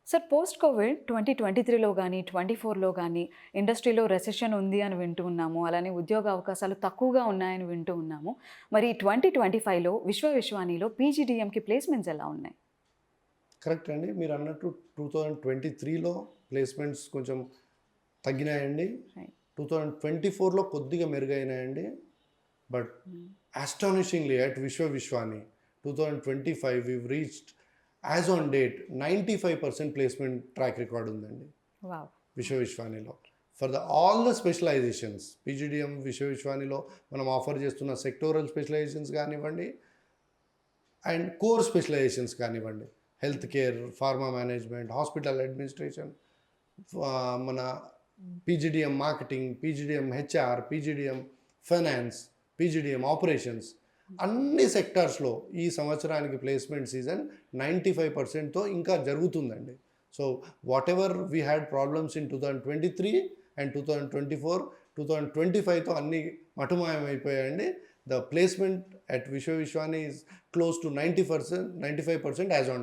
Sir post Covid 2023లో గానీ, 24లో గానీ ఇండస్ట్రీలో రెసెషన్ ఉంది అని వింటూ ఉన్నాము. అలానే ఉద్యోగ అవకాశాలు తక్కువగా ఉన్నాయని వింటూ ఉన్నాము. మరి 2025లో విశ్వవిశ్వానిలో పీజీడీఎంకి ప్లేస్‌మెంట్స్ ఎలా ఉన్నాయి? కరెక్ట్ అండి. మీరన్నట్టు 2023లో ప్లేస్‌మెంట్స్ కొంచెం తగ్గినాయండి. రైట్. 2024లో కొద్దిగా మెరుగైనాయండి. But astonishingly at Vishwavishwani 2025 we've reached as on date 95% placement track record ఉందండి వావ్! విశ్వవిశ్వానిలో. For all the specializations PGDM విశ్వవిశ్వానిలో మనం ఆఫర్ చేస్తున్న సెక్టోరల్ స్పెషలైజేషన్స్ కానివ్వండి అండ్ కోర్ స్పెషలైజేషన్స్ కానివ్వండి, health care, pharma management, hospital administration, మన PGDM marketing, PGDM HR, PGDM finance, PGDM operations, అన్ని సెక్టార్స్లో ఈ సంవత్సరానికి ప్లేస్మెంట్ సీజన్ 95%తో ఇంకా జరుగుతుందండి. So whatever we had problems in 2023 and 2024, 2025తో అన్నీ మటుమాయమైపోయాయండి. The placement at Vishwavishwani is close to 90%, 95% as on date.